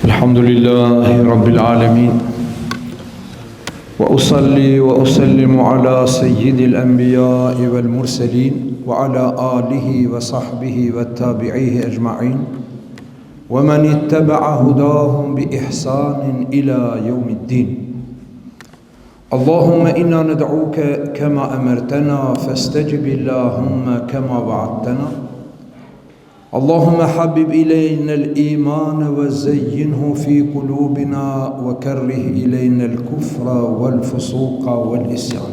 الحمد لله رب العالمين وأصلي وأسلم على سيد الأنبياء والمرسلين وعلى آله وصحبه والتابعيه أجمعين ومن اتبع هداهم بإحسان إلى يوم الدين. اللهم إنا ندعوك كما أمرتنا فاستجب اللهم كما وعدتنا. اللهم حبب إلينا الإيمان وزينه في قلوبنا وكره إلينا الكفر والفسوق والعصيان.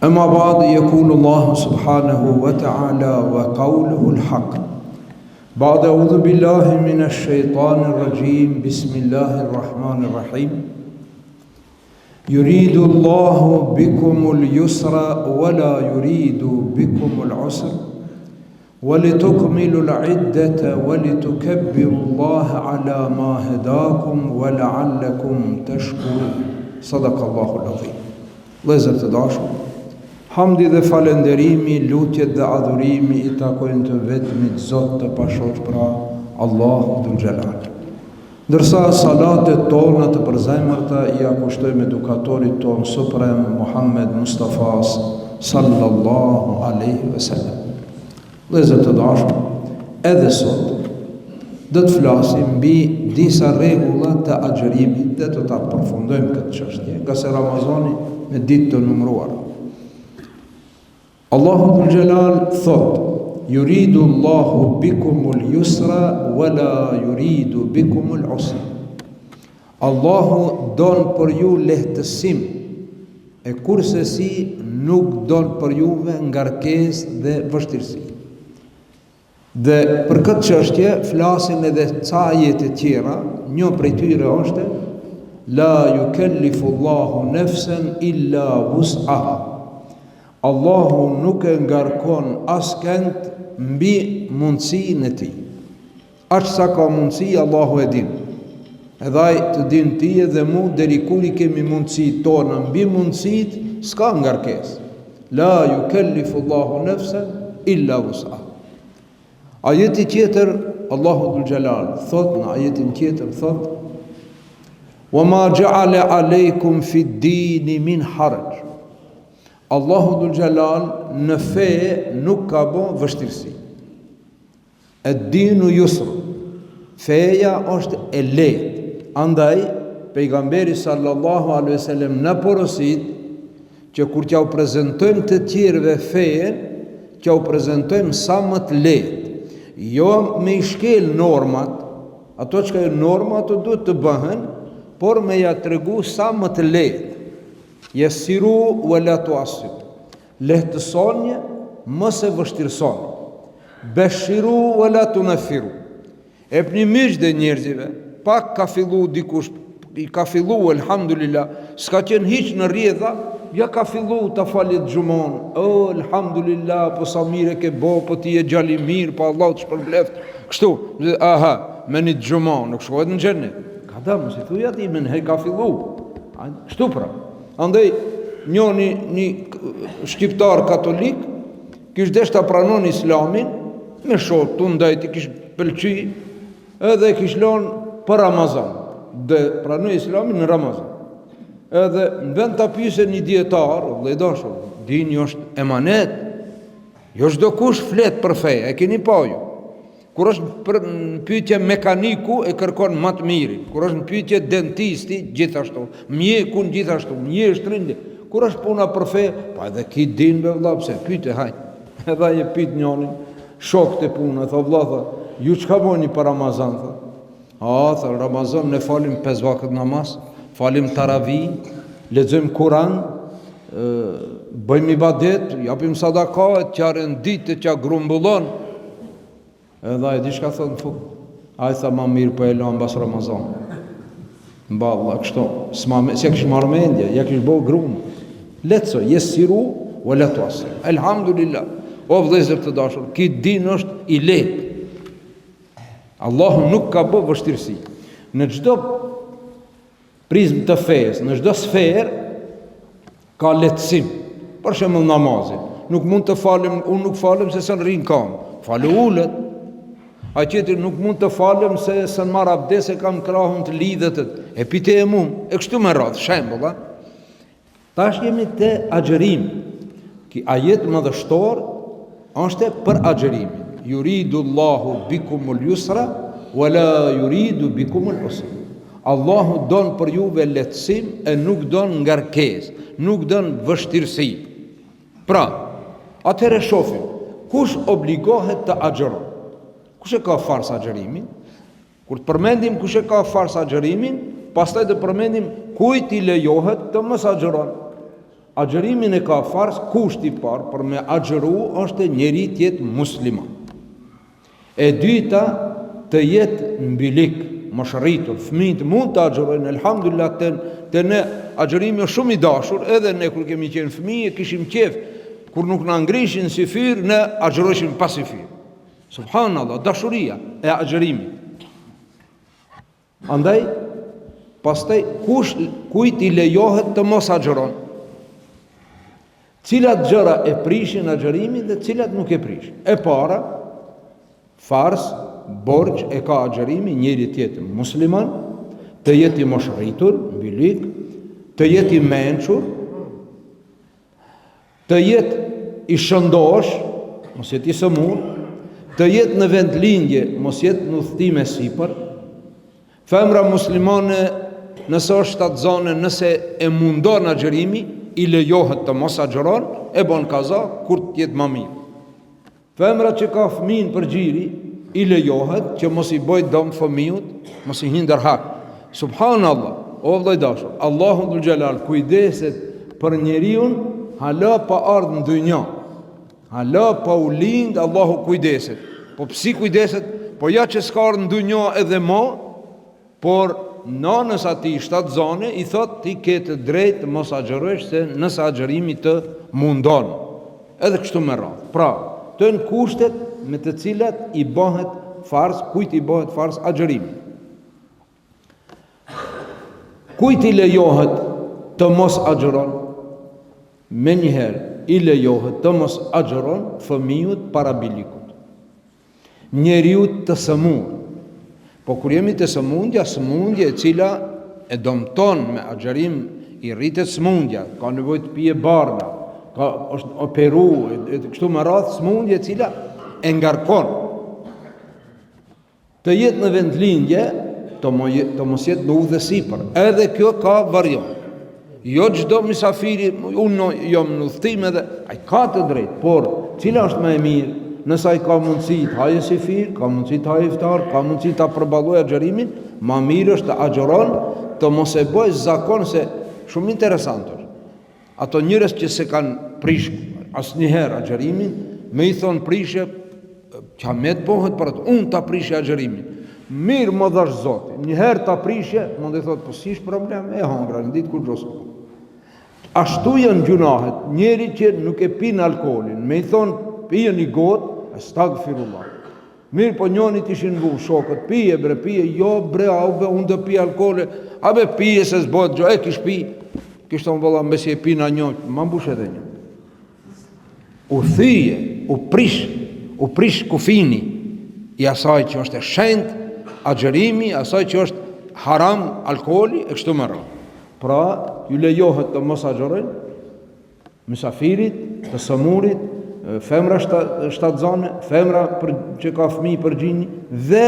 أما بعد، يقول الله سبحانه وتعالى وقوله الحق بعد أعوذ بالله من الشيطان الرجيم بسم الله الرحمن الرحيم يريد الله بكم اليسر ولا يريد بكم العسر ولتكملوا العدة ولتكبروا الله على ما هداكم ولعلكم تشكرون. صدق الله العظيم. Vëllezër të dashur, hamdi dhe falenderimi, lutjet dhe adhurimi i takojnë të vetmit Zot të pashoq, pra Allahu Dhul Xhelal. Ndërsa salatet tona të përzemërta i akushtojmë edukatorit ton suprem Muhammed Mustafa sallallahu alaihi wasallam. Vëllezër të dashur, edhe sot do të flasim mbi disa rregulla të agjërimit dhe do ta përfundojmë këtë çështje, nga se Ramazani me ditë të numëruara. Allahu Dhul Xhelal thot: "Yuridu Allahu bikumul yusra wala yuridu bikumul usra." Allahu don për ju lehtësim, e kurse si nuk don për juve ngarkesë dhe vështirësi. Dhe për këtë çështje flasin edhe ca ajete tjera. Një prej tyre është: "La yukallifu Allahu nafsan illa wus'aha." Allahu nuk e ngarkon askënd mbi mundësinë e tij. Aq sa ka mundësi Allahu e din. Edhe ai të din ti edhe mu, deri kur i kemi mundësitë tona mbi mundësitë, s'ka ngarkesë. La yukallifu Allahu nafsan illa wus'aha. Ajeti tjetër, Allahu Dhul Xhelal thot, në ajetin tjetër thot: "Wa ma ja'ala alaykum fi d-dini min haraj." Allahu Dhul Xhelal në fe nuk ka bën vështirësi. Ad-dinu yusr. Feja është e lehtë. Andaj pejgamberi sallallahu alaihi wasallam na porosit që kur t'ja u prezantojmë të tjerëve fejen, t'ja u prezantojmë sa më të lehtë. Jo me i shkel normat, ato që ka e norma ato duhet të bëhen, por me ja tregu sa më të lehtë. Yasiru wala tu'assiru. Lehtësonje, mos e vështirësoni. Bashiru wala tunfiru. Epni mirë dhe njerëzive, pak ka fillu dikush, i ka fillu elhamdulillah, s'ka qenë hiç në rrjedha, ja ka fillu të falit gjumon. Oh, elhamdulillah, po sa mire ke bo, po ti e gjali mirë, po Allah të shpërbleft. Kështu, aha, me një gjumon, nuk shkohet në xhenet. Ka damë, si thuja ti, men he ka fillu. Kështu pra. Andaj, një shqiptar katolik, kish desh të pranon islamin, me shot, të ndajti, kish pëlqy, edhe kish lonë për Ramazan. Dhe pranoj islamin në Ramazan. Edhe në vend të pyese një dietar, vëllai dashur, dini është emanet. Jo çdo kush flet për fe, e keni pa ju. Kur është për pyetje mekaniku e kërkon më të mirin. Kur është në pyetje dentisti, gjithashtu. Mjekun gjithashtu, mjeshtrin. Kur është puna për fe, pa edhe ki din me vëlla pse pyete haj. Edhe ai e pyet njërin, shokët e punës, tha vëlla, ju çka bëni për Ramazan? Tha Ramazan ne falim 5 vakët namaz, falim taravi, lexojmë Kur'an, bëjmë ibadet, japim sadaka, qarën ditë që grumbullon. Edhe ai diçka thon fuk. Ai tha më mirë po e lëm pas Ramazan. Mballa kështu, s'e kish marrë mendje, ja kish bëu grum. Letso, yesiru wala tu'assir. Elhamdulillah. O vëllezër të dashur, ky din është i lehtë. Allahu nuk ka bë vështirësi. Në çdo prizmë të fesë, në çdo sferë ka lehtësim. Për shembull namazin. Nuk mund të falem, unë nuk falem se s'në rrin kam. Falë ulët. A tjetër nuk mund të falem se së në marë abdes e kam krahun të lidhet e pite e mum, e kështu me radhë, shembull, tash jemi te agjërimi. Ki ajet më dështor është për agjërimin. Yuridu Allahu bikumul yusra wala yuridu bikumul usra. Allahu don për juve lehtësim e nuk don ngarkesë, nuk don vështirësi. Pra, atëherë shohim kush obligohet të agjëron. Kush e ka fars agjërimin? Kur të përmendim kush e ka fars agjërimin, pastaj të përmendim kujt i lejohet të mos agjëron. Agjërimin e ka fars kushti i parë për me agjëru është njeri të jetë musliman. E dyta, të jetë mbilik, moshëritur, fëmijët mund të agjërojnë, elhamdulillah të ne agjërimi është shumë i dashur, edhe ne kur kemi qenë fëmijë kishim qef, kur nuk na ngrishin si fyr, ne agjërojshim pas si fyr. Subhanallah, dashuria e agjërimit. Andaj, pastaj kujt i lejohet të mos agjëron. Cilat gjëra e prishin agjërimin dhe cilat nuk e prishin. E para, fars, borx e ka agjërimi, njëri tjetër musliman, të jetë i moshëritur, mbilik, të jetë i mençur, të jetë i shëndosh, mos jetë i sëmur, të jetë në vend lindje, mos jetë në udhëtime sipër. Femra muslimane, nëse është shtatzane, nëse e mundon agjërimi, i lejohet të mos agjëron, e bon kaza kur të jetë më mirë. Femra që ka fëmijën për gjiri, i lejohet që mos i bëj dëm fëmijët, mos i hindër hak. Subhanallah, o vëllai dashur, Allahu dhul xhelal kujdeset për njeriu hala pa ardhur në dynjë. Hala pa u lind, Allahu kujdeset. Po psi kujdeset? Po ja që s'ka ardhur në dynjë edhe më, por nanës ati shtatzane i thot ti ke të drejtë mos agjërosh se nëse agjërimi të mundon. Edhe kështu me radhë. Pra, të në kushtet me të cilat i bëhet fars, kujt i bëhet fars agjërimi. Kujt i lejohet të mos agjëron? Me njëherë i lejohet të mos agjëron fëmijët para bilikut, njeriut të sëmur. Po kur jemi të sëmundja e cila e dëmton me agjërim i rritet sëmundja, ka nevojë të pije barda, është operu, kështu me radhë sëmundje e cila e ngarkon. Të jetë në vendlindje, të mos jetë në udhë sipër. Edhe kjo ka varion. Jo çdo mysafiri, unë jam në udhëtim edhe ai ka të drejtë, por cila është më e mirë? Nëse ai ka mundësi të hajë si fir, ka mundësi të hajë iftar, ka mundësi ta përballojë agjërimin, më mirë është të agjëron, të mos e bëj zakon se shumë interesant është. Ato njerëz që se kanë prish asnjëherë agjërimin, me i thon prishje, qamet bëhet për atë, unë ta prishje agjërimin. Mirë më dhash Zoti, njëherë ta prishje, mund të thotë po si është problem, e hangra në ditë kur gjosë. Ashtu janë gjunahet, njeri që nuk e pin alkoolin, me i thon pije një gotë, astagfirullah. Mirë po njoni të ishin vu shokët, pije bre, pije, jo bre, unë dhe pije alkohole, abe pije se zbot gjo, kish pi, kishtë të më vëlla mbesi e pina njojt, ma mbush edhe një. U thyje, u prish kufini, i asaj që është e shend, agjërimi, asaj që është haram alkoholi, e kështu më rrë. Pra, ju lejohet të mos agjërojnë, mësafirit, të sëmurit, femra shtatzane, femra që ka fëmijë përgjinj dhe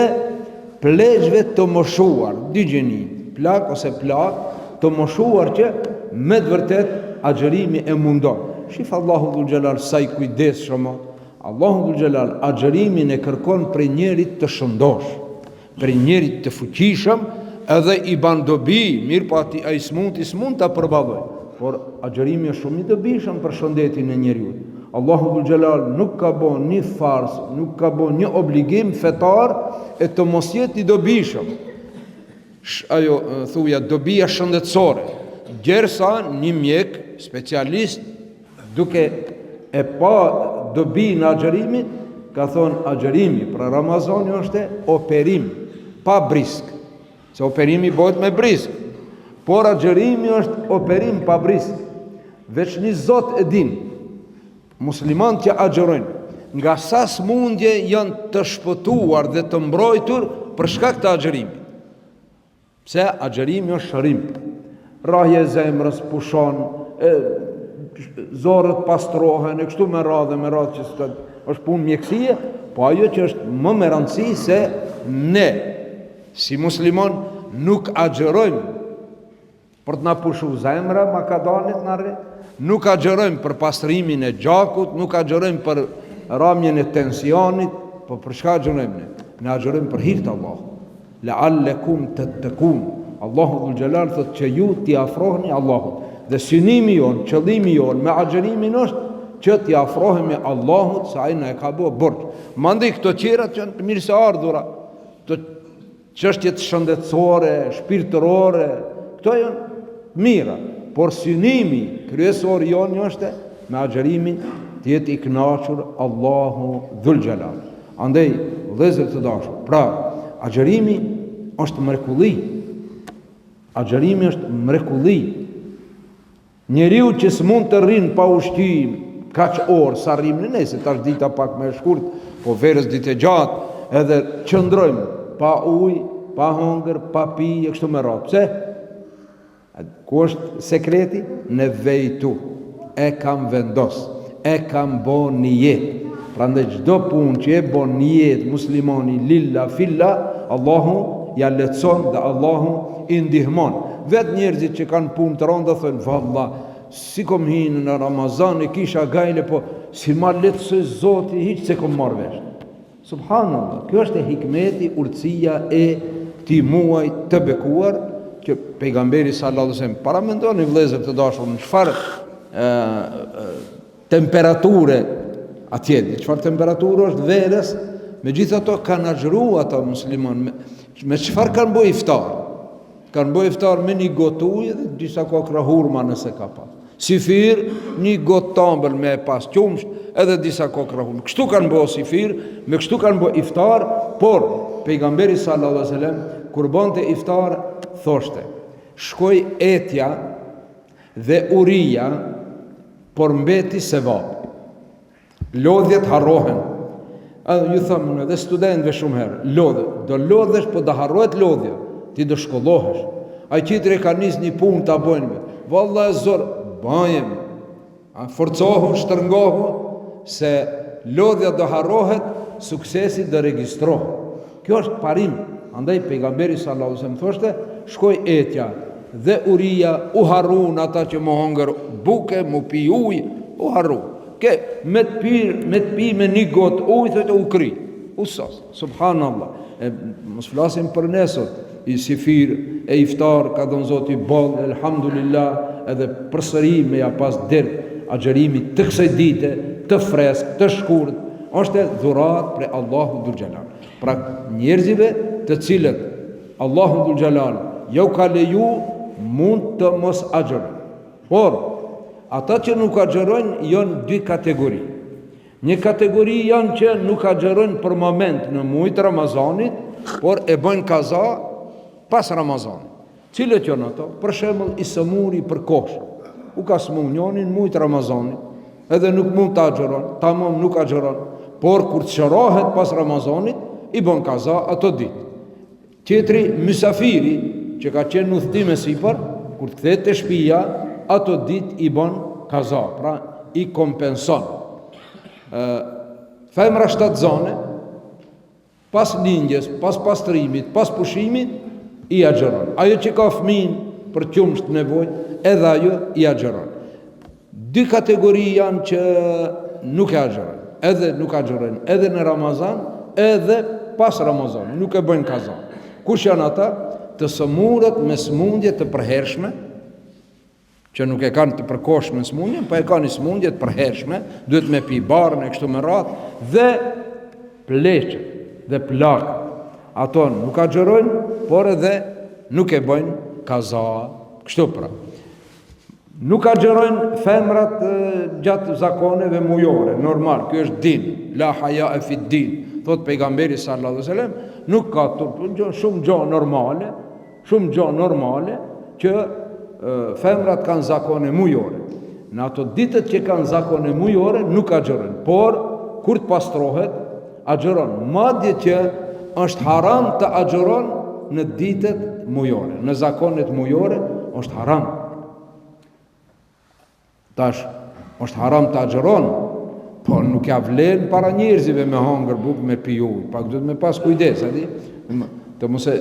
pleqve të moshuar, digjeni, plak ose plak, të moshuar që me të vërtet agjërimi e mundon. Shif Allahu dhul xhelal sa i kujdes shumë. Allahu dhul xhelal agjërimin e kërkon për njerit të shëndosh, për njerit të fuqishëm, edhe i ban dobi, mirë po ati ai s'mund ta përballoj, por agjërimi është shumë i dobishëm për shëndetin e njeriut. Allahu dhul xhelal nuk ka bon një fars, nuk ka bon një obligim fetar e të mos jetë i dobishëm. Ajo thuja dobia shëndetësore, gjersa një mjek specialist duke e pa dobi në agjërimit, ka thonë agjërimi pra Ramazani është operim pa brisk, se operimi bëhet me brisk, por agjërimi është operim pa brisk. Veç një Zot e din musliman që agjërojnë nga sa smundje janë të shpëtuar dhe të mbrojtur për shkak të agjerimit. Pse agjerimi është shërim. Rrahje e zemrës pushon, zorët pastrohen, e kështu me radhë që është punë mjekësie, po ajo që është më me rëndësi se ne, si muslimon, nuk agjerojmë për të na pushu zemra, makadanit në arre, nuk agjerojmë për pastrimin e gjakut, nuk agjerojmë për ramjen e tensionit, po për shka agjerojmë ne? Ne agjerojmë për hir të Allahut. La'allekum tattaqun. Allahu dhul Jalal thotë që ju t'i afroheni Allahut. Dhe synimi jon, qëllimi jon me agjerimin është që t'i afrohemi Allahut, se ai na e ka bërë borxh. Mandej këto tjera që janë të mirë se ardhura, të çështjet shëndetësore, shpirtërore, këto janë mira, por synimi kryesor jon është me agjerimin të jetë i kënaqur Allahu dhul Jalal. Andaj vëllezër të dashur, pra agjerimi është mrekulli. Agjerimi është mrekulli. Njeriu që s'mund të rrinë pa ushqim, kaq orë sa rrimë ne, se tash dita pak më e shkurt, po verës ditë e gjatë, edhe qëndrojmë pa ujë, pa hongër, pa pijë, kështu me radhë. Pse? Ku është sekreti? Në vejtu. E kam vendos, e kam bo një jetë. Prandaj çdo punë që e bën një jetë muslimani lilla filla, Allahu ja lehtëson dhe Allahu i ndihmon. Vetë njerëzit që kanë punë të rënda thonë, valla, si kom hinë në Ramazan e kisha gajle, po si ma letësoj Zoti, hiç se kom marrë vesh. Subhanallah, kjo është e hikmeti, urtësia e këtij muaj të bekuar, që pejgamberi sallallahu alajhi wasallam, para mendoni vëllezër të dashur, në çfarë temperature atje, çfarë temperaturë është verës, megjithatë kanë agjëruar ata musliman, me çfarë kanë bëu iftar? Kanë bëu iftar me një gotë ujë dhe disa kokra hurma nëse ka pas. Sifir, një gotë tambël me pas qumsh, edhe disa kokra hurma. Kështu kanë bëu sifir, me kështu kanë bëu iftar, por pejgamberi sallallahu alajhi wasallam kur bënte iftar thoshte, shkoj etja dhe uria, por mbeti sevap. Lodhjet harrohen. Edhe ju thëmë edhe studentëve shumë herë, lodhë, do lodhesh, po do harrohet lodhja, ti do shkollohesh. Ai qitri ka nis një punë ta bojnë, vallahi zor, bajem, forcohu, shtrëngohu, se lodhja do harrohet, suksesi do registrohet. Kjo është parim. Andaj pejgamberi sallallahu alajhi wasallam thoshte, shkoj etja dhe uria, u harrun ata që më hongër buke, më pi ujë, u harrun. Me të pi me një gotë ujë, thotë u kri, u sos, subhanallah. Mos flasim për nesot, i sifir, e iftar, ka dhënë Zoti boll, elhamdulillah, edhe përsëri me ja pas derë agjerimi të kësaj dite, të freskë, të shkurt, është dhurat për Allahu dhul Jalal. Pra njerëzive të cilët Allahu dhul Jalal jo ka leju mund të mos agjerojnë. Por ata që nuk agjerojnë janë dy kategori. Një kategori janë që nuk agjerojnë për moment në muajt Ramazanit, por e bëjnë kaza pas Ramazanit. Cilët janë ato? Për shembull i sëmuri për kosh. U ka smun njonin muajt Ramazanit, edhe nuk mund të agjeron, tamam nuk agjeron, por kur të shërohet pas Ramazanit, i bën kaza ato ditë. Tjetri mysafiri që ka qenë në udhëtim e sipër, kur të kthehet te shtëpia, ato ditë i bën kaza, pra i kompenson. Femra shtatzane, pas lindjes, pas pastrimit, pas pushimit, i agjeron. Ajo që ka fëmin për qumsht nevojë, edhe ajo i agjeron. Dy kategori janë që nuk e agjeron, edhe nuk agjeron, edhe në Ramazan, edhe pas Ramazan, nuk e bëjnë kaza. Kush janë ata? Të sëmurët me smundje të përhershme, që nuk e kanë të përkohshme smundje, po e kanë smundje të përhershme, duhet me pi barën e kështu me radhë, dhe pleqët dhe plakët. Ato nuk agjerojnë, por edhe nuk e bëjnë kaza, kështu pra. Nuk agjerojnë femrat gjatë zakoneve mujore, normal, kjo është din, la haja e fit din, thot pejgamberi sallallahu alaihi wasallam, nuk ka shumë gjë normale, që femrat kanë zakone mujore. Në ato ditët që kanë zakone mujore, nuk agjerojnë, por kur të pastrohet, agjeron. Madje që është haram të agjeron në ditët mujore, në zakonet mujore, është haram. Tash, është haram të agjeron, po nuk ja vlen para njerëzive me hangër buk, me pi ujë, pak duhet me pas kujdes, të mos e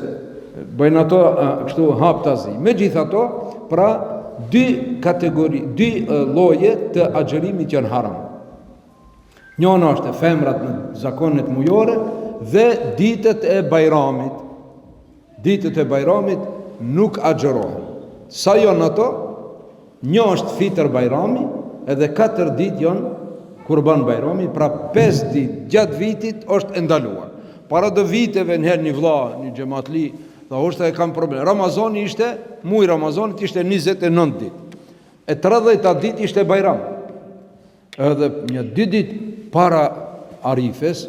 bëjnë ato kështu haptazi. Megjithato, pra dy kategori, dy lloje të agjerimit janë haram. Njëna është femrat në zakonet mujore dhe ditët e bajramit. Ditët e bajramit nuk agjerohen. Sa janë ato? Një është fitër bajrami, edhe 4 ditë janë kurban bajrami, pra 5 ditë gjatë vitit është ndaluar. Para do viteve njëherë një vlla, një xhamatli, tha është e kam problem. Ramazani ishte, muaj Ramazanit ishte 29 ditë. E 30 ditë ishte bajram. Edhe një 2 ditë para Arifes,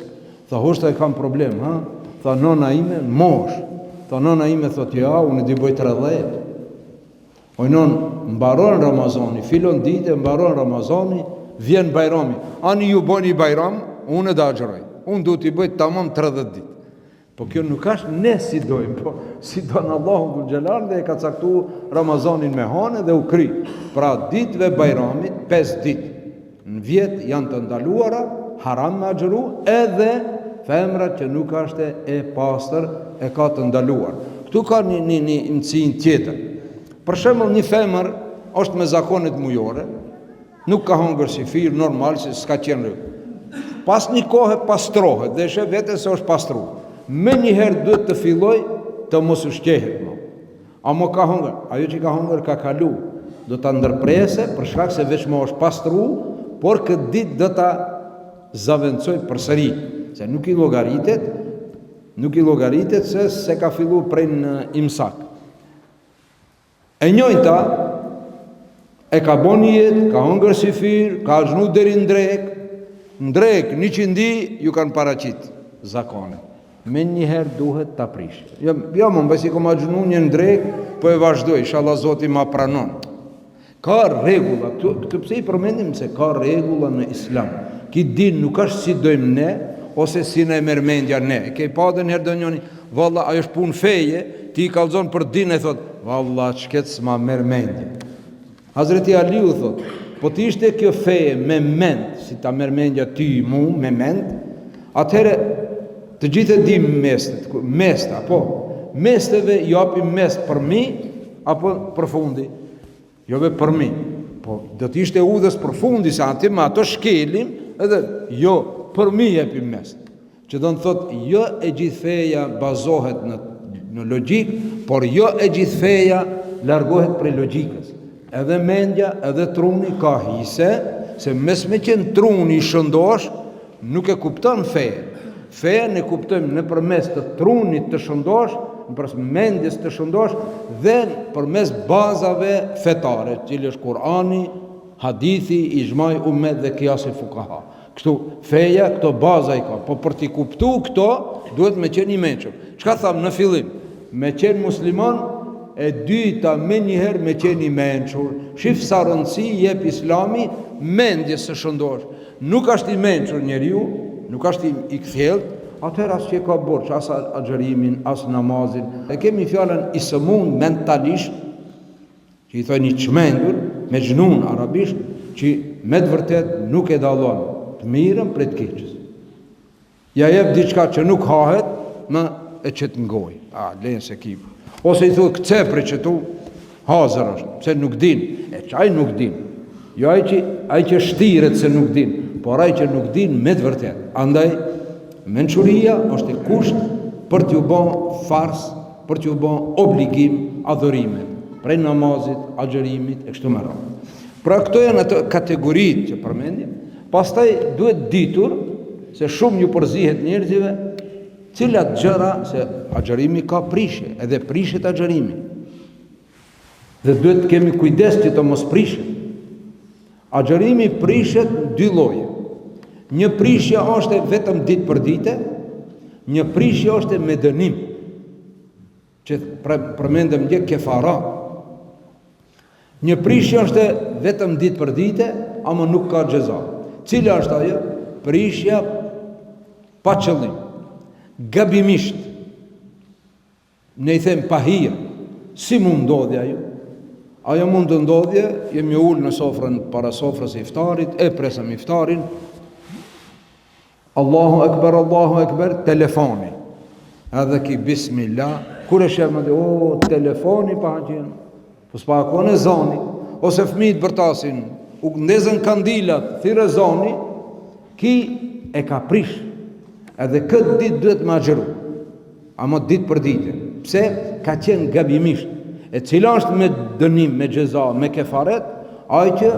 tha është e kam problem, ha? Tha nona ime, mosh. Tha nona ime thot ja, unë di bëj 30. O non mbaron Ramazani, filon ditë, mbaron Ramazani, vjen bajrami. Ani ju bëni bajram, unë e da agjeroj. Unë du t'i bëj tamam 30 ditë. Po kjo nuk është ne si dojmë, po si donë Allahu dhul xhelal dhe e ka caktu Ramazanin me hane dhe u kry. Pra ditëve bajramit, 5 ditë në vjet janë të ndaluara, haram me agjeru, edhe femrat që nuk është e pastër e ka të ndaluar. Këtu ka një mësim tjetër. Për shembull, një femër është me zakonet mujore, nuk ka hangër si firë, normal, se s'ka qenë rrë. Pas një kohë pastrohet, dhe shë vete se është pastru. Me njëherë duhet të filloj të mos ushqehet. Amo ka hangër, ajo që ka hangër ka kalu, do të ndërprese, për shkak se veç më është pastru, por këtë ditë do të zavendësoj përsëri, se nuk i logaritet se ka fillu prej në imsak. E njojta, e ka bon një jetë, ka hongër si firë, ka zhnu deri në drek, 100 di, ju kanë paraqit zakone. Me njëherë duhet të aprish. Jo, më mbesi ko ma zhnu një në drek, po e vazhdoj, inshallah Zoti ma pranon. Ka regula, këtë pse i përmendim se ka regula në islam. Ki din nuk është si dojmë ne, ose si ne mërmendja ne. E ke pa dhe njërë dë njoni, valla, ajo është pun feje, ti i kalzon për din e thot, valla, qëket s'ma mërmendja. Hazreti Aliu thot, po ti ishte kjo feje me mend, si ta mërmendja ty mu me mend, atëhere të gjithë e dim mesta, po, mesteve japim mest për mi, apo për fundi, jove për mi, po, do t'ishte udhës për fundi, sa ati ma ato shkelim, edhe, jo, për mi jepim mest, që do në thot, jo e gjithë feja bazohet në logjik, por jo e gjithë feja largohet prej logjikës. Edhe mendja, edhe truni ka hise, se mes me qenë truni shëndosh, nuk e kupton feje. Feje ne kuptojmë në përmes të trunit të shëndosh, në përmes mendjes të shëndosh, dhe përmes bazave fetare, cilë është Kurani, hadithi, ijmai ummet dhe kiasi fukaha. Kështu, feja, këto baza i ka, po për t'i kuptu këto, duhet me qenë i menqëm. Qka thamë në fillim? Me qenë musliman, e dyta me njëherë me qenë i menqur. Shif sa rëndësi jep islami mendjes së shëndosh. Nuk është i menqur njeriu, nuk është i kthjellët, atëherë as që ka borç, as agjerimin, as namazin. E kemi fjallën i sëmun mentalisht, që i thojnë i çmendur, me xhnun arabisht, që me të vërtet nuk e dallon të mirën prej të keqës. Ja jep diçka që nuk hahet, më e qëtë ngoj. Lenë se kipë. Ose i thot këcepri që tu hazër është, se nuk din. E qaj nuk din. Jo aj që shtiret se nuk din, por aj që nuk din me të vërtet. Andaj, menquria është e kusht për t'ju bon fars, për t'ju bon obligim adhurimet, prej namazit, agjerimit, e kështu më radhë. Pra këto janë ato kategorit që përmendim, pastaj duhet ditur se shumë ju përzihet njerëzive, cilat gjëra, se agjerimi ka prishe, edhe prishet agjerimi. Dhe duhet kemi kujdes që të mos prishet. Agjerimi prishet në 2 lloje. Një prishje është vetëm ditë për dite, një prishje është me dënim, që përmendëm një kefara. Një prishje është vetëm ditë për dite, ama nuk ka xheza. Cila është ajo? prishja pa qëllim, gabimisht, ne i them pa hija, si mund ndodhja ju? Ajo mund të ndodhje, jemi ullë në sofrën, para sofrës e iftarit, e presëm iftarin, Allahu Akbar, telefoni, edhe ki bismillah, kur e shef më dhe, telefoni pa qenë, po s'pa akone zoni, ose fëmijët bërtasin, u ndezën kandilat, thire zoni, ki e ka prish, edhe këtë ditë duhet më agjeru, ama ditë për ditë, pse ka qenë gabimisht, e cila është me dënim, me gjeza, me kefaret, aj që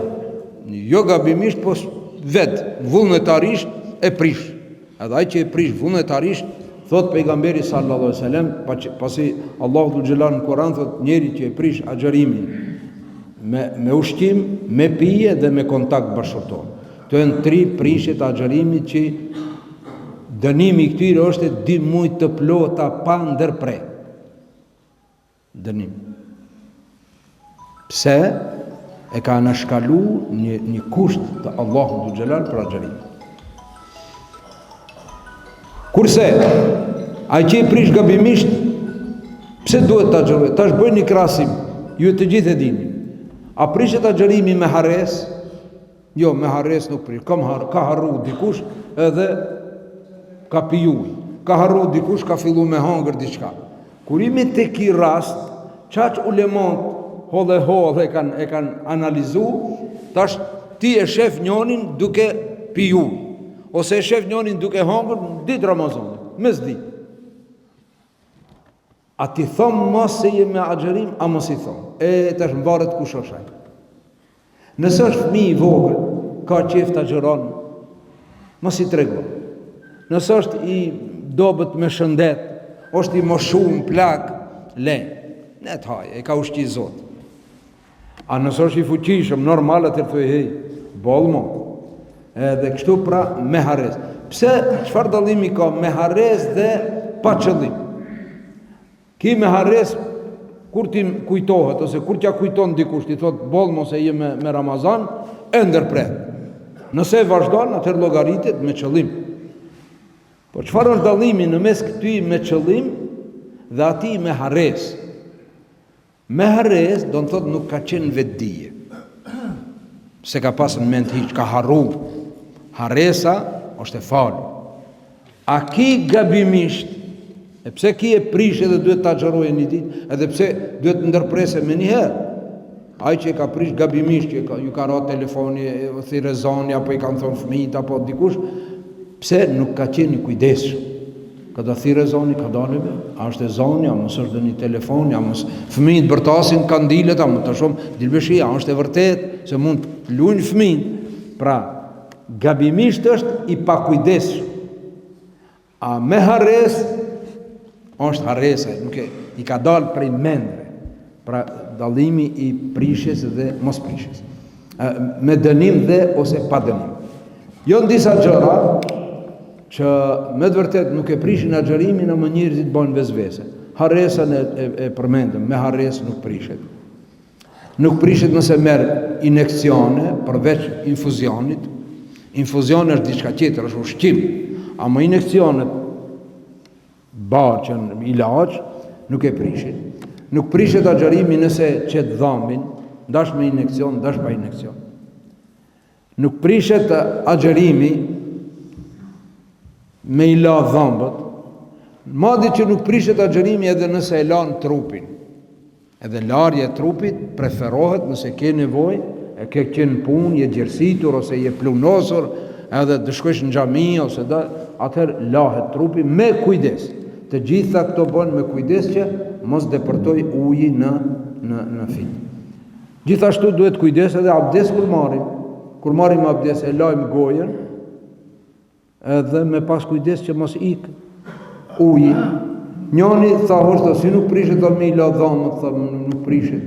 jo gabimisht, po vetë, vullnetarisht e prish, edhe aj që e prish vullnetarisht, thot pejgamberi sallallahu alaihi wasallam, pasi Allahu dhul xhelal në Kur'an thot njeri që e prish agjërimin me ushqim, me pije dhe me kontakt bashkëtorë. Këto janë 3 prishjet e agjërimit që dënimi i këtyre është 2 muaj të plota pa ndërprer. Dënim. Pse e ka anashkalu një kusht të Allahu dhul xhelal për agjërimin. Kurse, ai që i prish gabimisht, pse duhet të agjeroj? Tash bëj një krasim, ju të gjithë e dini. A prishet agjerimi me hares? Jo, me hares nuk prish. Ka harru dikush edhe ka pijuj. Ka harru dikush, ka fillu me hangër diçka. Kur imi të ki rast, qaq ulemont hodhe e kanë analizu, tash ti e shef njonin duke pijuj. Ose e shef njonin duke hangër ditë Ramazanit, mes ditë. A ti thomë mos se je me agjerim, a mos i thomë. E tash mbaret kush është ai. Nëse është fëmijë i vogël, ka qef të agjeron, mos i tregon. Nëse është i dobët me shëndet, është i moshuar plak, le. Ne të haj, e ka ushqi Zot. A nëse është i fuqishëm, normal atë thuaj hey, bollmo. Edhe kështu pra me hares. Pse, çfarë dallimi ka me hares dhe pa qëllim? Ki me hares, kur ti kujtohet, ose kur t'ja kujton dikush, ti thot boll mos e je me Ramazan, e ndërpret. Nëse e vazhdon, atëherë llogaritet me qëllim. Po çfarë është dallimi në mes këtij me qëllim dhe atij me hares? Me hares do të thot nuk ka qenë vetdije. Se ka pasën mend hiç, ka harru. Haresa është e falu. A ki gabimisht, e pse ki e prish edhe duhet të agjeroje një ditë, edhe pse duhet të ndërprese me njëherë. Ai që e ka prish gabimisht, që ju ka ra telefoni, thire zoni, apo i kanë thonë fëmijët, apo dikush, pse nuk ka qenë një kujdesshëm. Ka da thire zoni, ka dalime, a është e zoni, a mos është dhe një telefoni, a mos fëmijët bërtasin kandilet, a mos të shumë, dilbeshi, a është e vërtet, se mund të luajnë fëmijët. Pra, gabimisht është i pakujdesshëm. A me hares, është haresa, nuk e, i ka dalë prej mendve. Pra, dallimi i prishjes dhe mos prishjes. Me dënim dhe ose pa dënim. Jo në disa gjëra, që me të vërtet nuk e prishin agjerimin, ama njerëzit bën vezvese. Haresën e përmendëm, me hares nuk prishet. Nuk prishet nëse merr injekcione përveç infuzionit. Infuzioni është diçka tjetër, është ushqim. Ama injekcionet barqën, ilaç, nuk e prishin. Nuk prishet agjerimi nëse qet dhamin, ndash me injekcion, ndash pa injekcion. Nuk prishet agjerimi me i la dhambët, madje që nuk prishet agjerimi edhe nëse e lan trupin. Edhe larja e trupit preferohet nëse ke nevojë, e ke qenë punë, je gjersitur ose je plunosur, edhe të shkosh në xhami ose da, atëherë lahet trupi me kujdes. Të gjitha këto bën me kujdes që mos depërtoj uji në fit. Gjithashtu duhet kujdes edhe abdes kur marrim. Kur marrim abdes e lajm gojën, edhe me pas kujdes që mos ik uji. Njoni tha hoshta si nuk prishet do me i la dhomët, tha nuk prishet.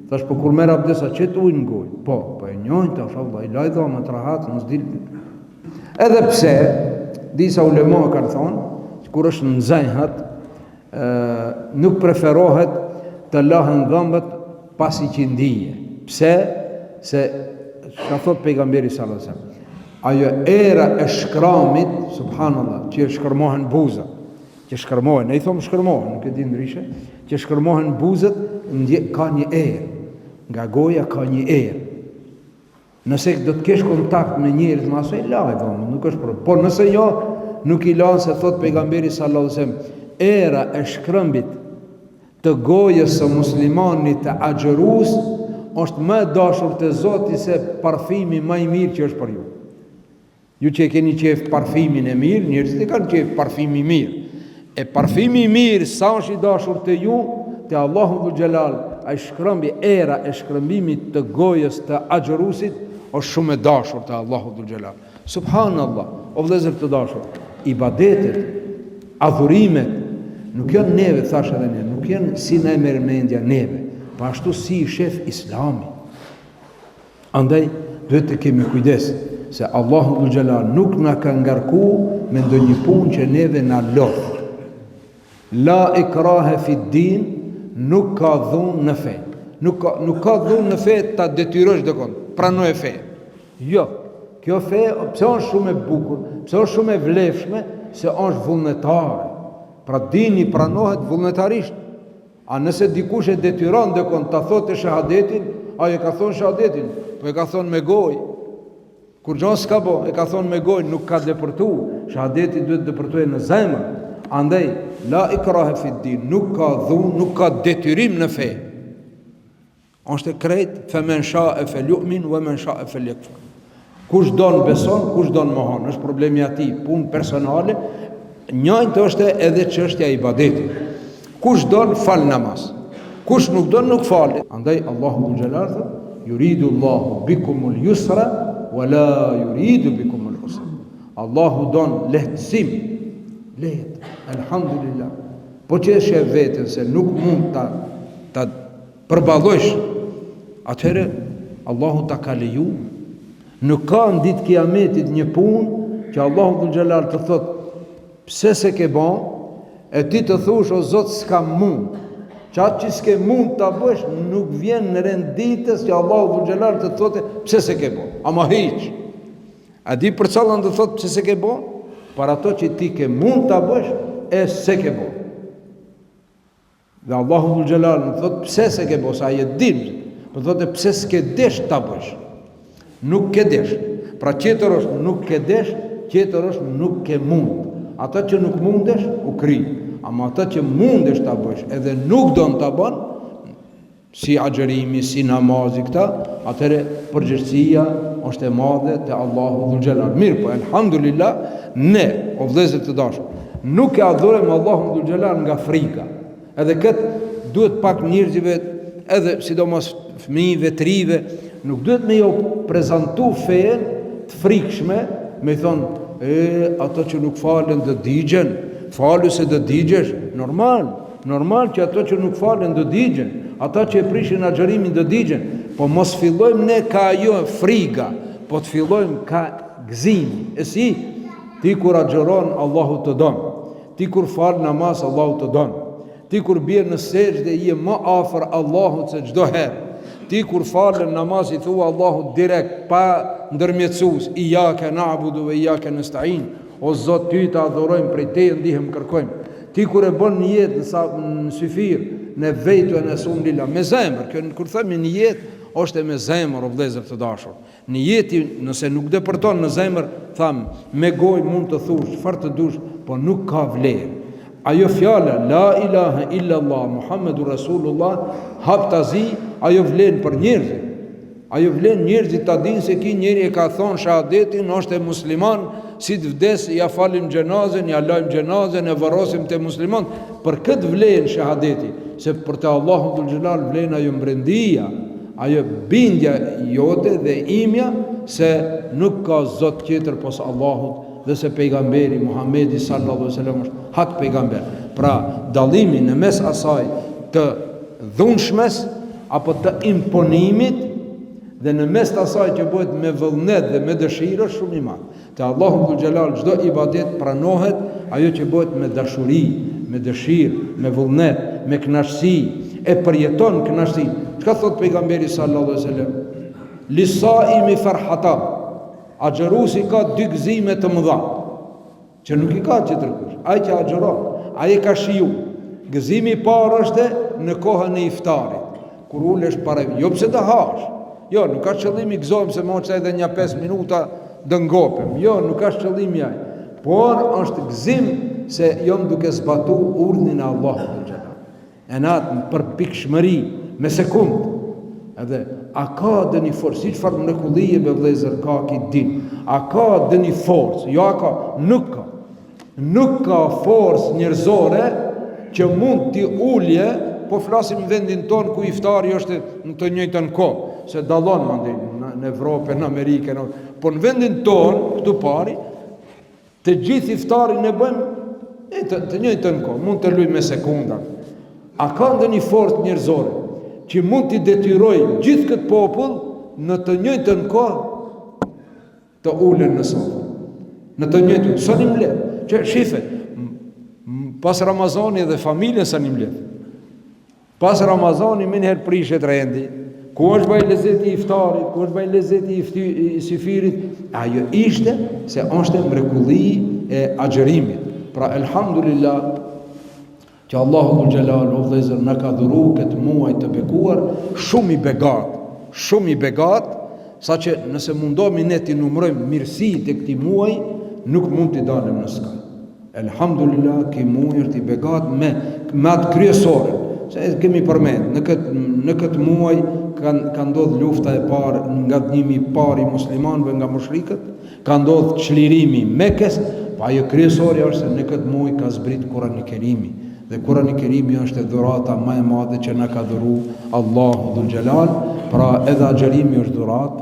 Thash po kur merr abdes a çet ujë në gojë. Po e njojnë tash Allah i laj dhomët rahat mos dil. Edhe pse disa ulema kanë thonë, kur është në zajhat, nuk preferohet të lahen dhëmbët pasi që ndije. Pse? Se ka thot pejgamberi sallallahu alajhi wasallam, ajo era e shkramit, subhanallah, që shkërmohen buzët, që shkërmohen, ne i thomë shkërmohen, nuk e di ndryshe, që shkërmohen buzët, ka një erë, nga goja ka një erë. Nëse do të kesh kontakt me njerëz më asoj, laj, nuk është problem. Por nëse jo, nuk i lanë se thot pejgamberi sallallahu alaihi wasallam, era e shkrëmbit të gojës së muslimanit të agjërus është më dashur te Zoti se parfimi më i mirë që është për ju. Ju që e keni qef parfimin e mirë, njerëzit e kanë qef parfimi i mirë. E parfimi i mirë sa është i dashur te ju, te Allahu dhul Xhelal, ai shkrëmbi, era e shkrëmbimit të gojës të agjërusit është shumë e dashur te Allahu dhul Xhelal. Subhanallah, o vëllezër të dashur, ibadetet, adhurimet nuk janë neve, thash edhe ne, nuk janë si na e merr mendja neve, pa ashtu si i shef Islami. Andaj duhet të kemi kujdes se Allahu dhul Xhelal nuk na ka ngarku me ndonjë punë që neve na lodh. La ikrahe fi din, nuk ka dhunë në fe. Nuk ka dhunë në fe ta detyrosh dikon, pranoj fe. Jo, kjo fe pse është shumë e bukur, pse është shumë e vlefshme, se është vullnetare. Pra dini pranohet vullnetarisht. A nëse dikush e detyron dikon ta thotë shahadetin, ai e ka thonë shahadetin, po e ka thonë me gojë. Kur gjon s'ka bo, e ka thonë me gojë, nuk ka depërtu. Shahadeti duhet depërtuar në zemër. Andaj la ikrahe fi din, nuk ka dhunë, nuk ka detyrim në fe. Është e krejt, femen shae felju'min, vëmen shae feljekfur. Kush don beson, kush don mohon, është problemi ati, punë personale, njëjtë është edhe çështja e ibadetit. Kush don fal namaz, kush nuk don nuk falet. Andaj Allahu dhul Xhelal thotë, yuridu Allahu bikumul yusra wa la yuridu bikumul usra. Allahu don lehtësim, lehet, alhamdulillah. Po që është e vetën se nuk mund ta përballojsh, atëherë Allahu ta ka leju. Nuk ka në ditë kiametit një punë që Allahu dhul Xhelal të thotë pse se ke bon, e ti të thush o Zot s'ka mund. Qatë që s'ke mund të bësh, nuk vjen në renditës që Allahu dhul Xhelal të thotë pse se ke bon. Ama hiq. A di për callën të thotë pse se ke bon? Për ato që ti ke mund të bësh, e se ke bon. Dhe Allahu dhul Xhelal në thotë pse se ke bon, sa je din, për thotë pse s'ke desh të bësh. Nuk ke desh. Pra qëtër është nuk ke desh, qëtër është nuk ke mund. Ata që nuk mundesh, u kri. Ama ata që mundesh të bësh, edhe nuk do në të bën, si agjerimi, si namazi këta, atëre përgjërësia është e madhe të Allahu dhul Xhelal. Mirë po, elhamdulillah, ne, o vëllezër të dashur, nuk e adhurojmë Allahu dhul Xhelal nga frika. Edhe këtë duhet pak njerëzive, edhe sidomos fëmijëve, trive, nuk duhet me jo prezantu fejen të frikshme, me thonë, ato që nuk falen dhe digjen, falu se dhe digjesh, normal që ato që nuk falen dhe digjen, ata që e prishin agjerimin dhe digjen, po mos fillojmë ne ka ajo friga, po të fillojmë ka gzimi. E si, ti kur agjeron, Allahu të donë, ti kur falë namaz, Allahu të donë, ti kur bjerë në sejdë dhe i e më afër Allahu se çdo herë, ti kur falën namaz i thua Allahu direkt, pa ndërmjetësus, iyake na'budu ve iyake nesta'in, o Zot ty të adhurojmë, prej teje ndihem kërkojmë. Ti kur e bën një jetë në syfir, në vejtu e në sumë lilla, me zemër, kur themi një jetë, është e me zemër, o vëllezër të dashur. Një jeti, nëse nuk depërton në zemër, thamë, me gojë mund të thush, çfarë të dush, po nuk ka vlerë. Ajo fjala, la ilaha illallah, Muhammedur Rasulullah, haptazi, ajo vlen për njerëzit. Ajo vlen njerëzit ta dinë se ki njeri e ka thonë shahadetin, është e musliman, si të vdes, ja falim gjenazën, ja lajmë gjenazën, e varosim të musliman. Për këtë vlen shahadeti, se për të Allahu dhul Xhelal vlen ajo mbrendia, ajo bindja jote dhe imja, se nuk ka Zot tjetër pos Allahut, dhe se pejgamberi Muhamedi sallallahu alaihi wasallam është hak pejgamber. Pra dallimi në mes asaj të dhunshmes apo të imponimit dhe në mes të asaj që bëhet me vullnet dhe me dëshirë është shumë i madh. Te Allahu dhul Xhelal çdo ibadet pranohet ajo që bëhet me dashuri, me dëshirë, me vullnet, me kënaqësi, e përjeton kënaqësi. Çka thot pejgamberi sallallahu alaihi wasallam? Lisaimi farhatan. Agjerusi ka dy gëzime të mëdha, që nuk i ka që tërkush. Ai që agjeron, ai ka shiju. Gëzimi i parë është në kohën e iftarit, kur ulesh para, jo pse të hash. Jo, nuk ka qëllimi gëzojmë se moç edhe një 5 minuta dë ngopem. Jo, nuk ka qëllimi ai. Por është gëzim se jom duke zbatu urdhnin e Allahut xhallahu. E natë për pikshmëri me sekundë. Edhe a ka dëni forcë, si çfarë mrekullie be vëllezër ka këtë din. A ka dëni forcë? Jo, a ka, nuk ka. Nuk ka forcë njerëzore që mund t'i ulje, po flasim në vendin ton ku iftari është në të njëjtën kohë, se dallon mandej në Evropë, në Amerikë, po në vendin ton këtu pari, të gjithë iftarin e bëjmë të njëjtën kohë, mund të luajmë me sekunda. A ka ndonjë forcë njerëzore që mund t'i detyroj gjithë këtë popull në të njëjtën kohë të ulen në sofë? Në të njëjtën, sa një mlet, që shife, pas Ramazani dhe familje sa një mlet. Pas Ramazani minëherë prishet rendi, ku është bëj lezeti i iftarit, ku është bëj lezeti i syfirit, ajo ishte se është mrekulli e agjerimit. Pra elhamdulillah që Allahu dhul xhelal o vëllezër na ka dhuru këtë muaj të bekuar, shumë i begat, saqë nëse mundohemi ne të numërojmë mirësitë e këtij muaji, nuk mund të dalëm në skaj. Elhamdulillah, ky muaj është i begat me atë kryesorën. Se kemi përmend, në këtë muaj ka ndodhur lufta e parë, ngatnimi i parë i muslimanëve nga mushrikët, ka ndodhur çlirimi i Mekës, pa ajo kryesorja është se në këtë muaj ka zbrit Kurani i Kerimi. Dhe Kurani i Kerimi është dhurata më e madhe që na ka dhuru Allahu dhul xhelal, pra edhe agjerimi është dhuratë,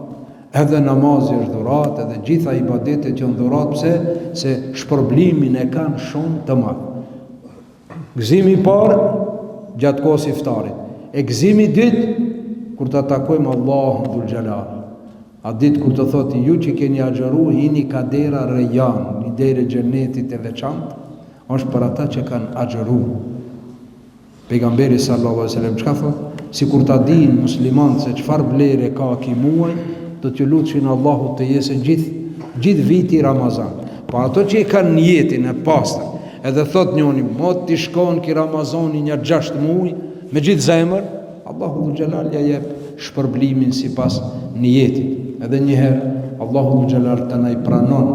edhe namazi është dhuratë, edhe gjitha ibadetet që janë dhuratë, pse se shpërblimin e kanë shumë të madh. Gëzimi i parë gjatë kohës iftarit. E gëzimi i dytë kur ta takojmë Allahun dhul xhelal. A ditë kur të thotë ju që keni agjeru, hini ka dera Rayyan, një derë xhenetit e veçantë, është për ata që kanë agjeru. Pejgamberi sallallahu alaihi wasallam çka thotë? Sikur ta dinë muslimanët se çfarë vlere ka ky muaj, do t'ju lutshin Allahu të jesë gjithë viti Ramazan. Po ato që i kanë jetën e pastër, edhe thot njoni, mot t'i shkon ki Ramazani një 6 muaj, me gjithë zemër, Allahu dhul xhelal ja jep shpërblimin sipas niyetit. Edhe njëherë, Allahu dhul xhelal të na i pranon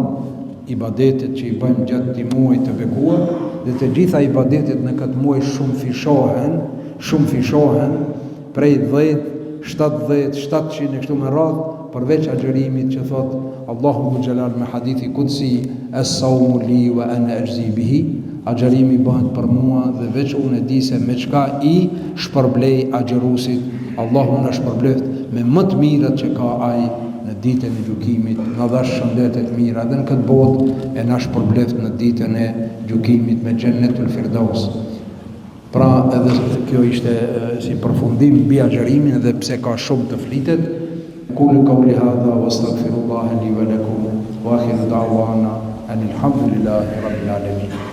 ibadetet që i bëjmë gjatë këtij muaji të bekuar, dhe të gjitha ibadetet në këtë muaj shumë fishohen, prej 10, 70, 700 e kështu me radhë, përveç agjerimit që thot Allahu dhul xhelal me hadithi kudsi, as-sawmu li wa ana ajzi bihi, agjerimi bëhet për mua dhe veç unë e di se me çka i shpërblej agjerusit. Allahu na shpërbleft me më të mirat që ka ai në ditën e gjykimit, na dhash shëndetet mira edhe në këtë botë, e na shpërbleft në ditën e gjykimit me xhennetul firdaus. Pra edhe kjo ishte si përfundim mbi agjerimin, edhe pse ka shumë të flitet. Qul qawli hadha wastaghfirullaha li wa lakum wa akhiru da'wana alhamdulillahi rabbil alamin.